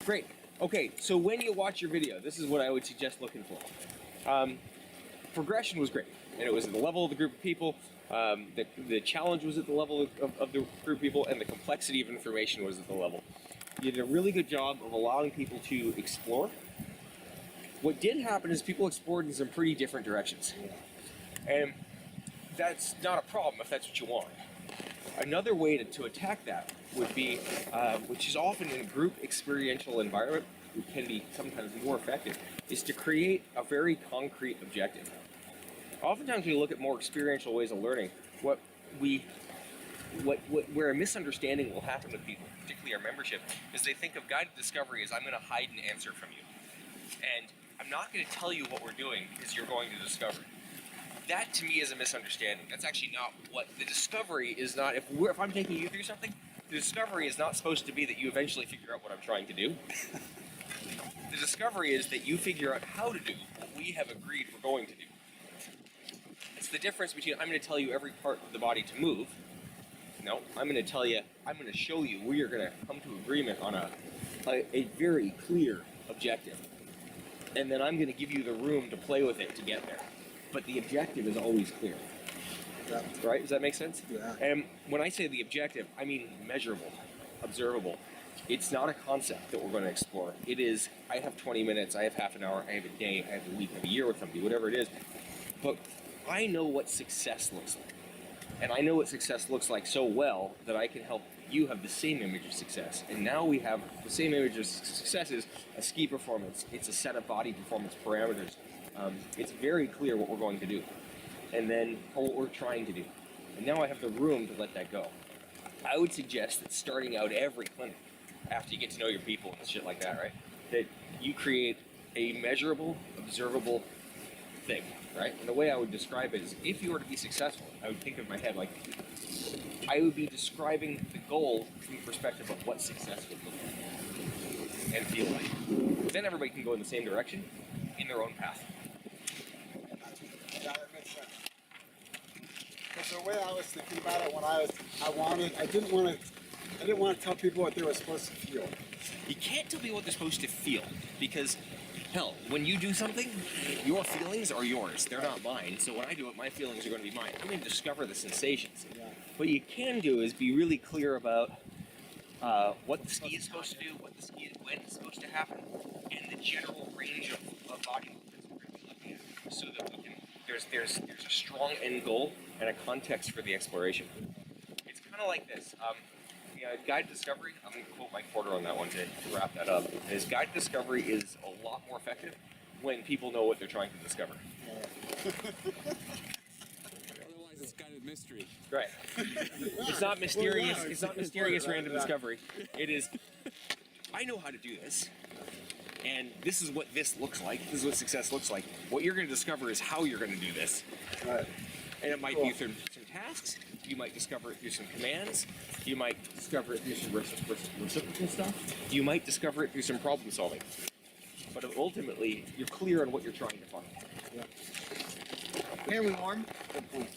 Great. Okay, so when you watch your video, this is what I would suggest looking for. Progression was great, and it was at the level of the group of people. The challenge was at the level of the group of people, and the complexity of information was at the level. You did a really good job of allowing people to explore. What did happen is people explored in some pretty different directions. And that's not a problem if that's what you want. Another way to attack that would be, which is often in a group experiential environment, which can be sometimes more effective, is to create a very concrete objective. Oftentimes when you look at more experiential ways of learning, where a misunderstanding will happen with people, particularly our membership, is they think of guided discovery as I'm going to hide an answer from you. And I'm not going to tell you what we're doing because you're going to discover. That to me is a misunderstanding. That's actually not what the discovery is. Not if I'm taking you through something, the discovery is not supposed to be that you eventually figure out what I'm trying to do. The discovery is that you figure out how to do what we have agreed we're going to do. It's the difference between I'm going to tell you every part of the body to move. No, I'm going to show you we are going to come to agreement on a very clear objective. And then I'm going to give you the room to play with it to get there. But the objective is always clear. Yeah. Right? Does that make sense? Yeah. And when I say the objective, I mean measurable, observable. It's not a concept that we're going to explore. It is, I have 20 minutes, I have half an hour, I have a day, I have a week, I have a year with somebody, whatever it is. But I know what success looks like. And I know what success looks like so well that I can help you have the same image of success. And now we have the same image of success is a ski performance. It's a set of body performance parameters. It's very clear what we're going to do. And then what we're trying to do. And now I have the room to let that go. I would suggest that starting out every clinic, after you get to know your people and shit like that, right? That you create a measurable, observable thing, right? And the way I would describe it is if you were to be successful, I would think of my head like, I would be describing the goal from the perspective of what success would look like and feel like. But then everybody can go in the same direction in their own path. Yeah, that makes sense. Because the way I was thinking about it when I didn't want to tell people what they were supposed to feel. You can't tell people what they're supposed to feel because, hell, when you do something, your feelings are yours. They're not mine. So when I do it, my feelings are going to be mine. I'm going to discover the sensations. Yeah. What you can do is be really clear about what the ski is supposed to do, when it's supposed to happen, and the general range of body movements we're going to be looking at, so that we can. There's a strong end goal and a context for the exploration. It's kind of like this. Guided discovery, I'm going to quote Mike Porter on that one to wrap that up, is guided discovery is a lot more effective when people know what they're trying to discover. Otherwise it's guided mystery. Right. It's not mysterious, it's not mysterious random discovery. It is, I know how to do this, and this is what this looks like, this is what success looks like. What you're going to discover is how you're going to do this. Right. And it might be through some tasks, you might discover it through some commands, you might discover it through some reciprocal stuff, you might discover it through some problem solving. But ultimately, you're clear on what you're trying to find. Yeah. Can we warm? Good point.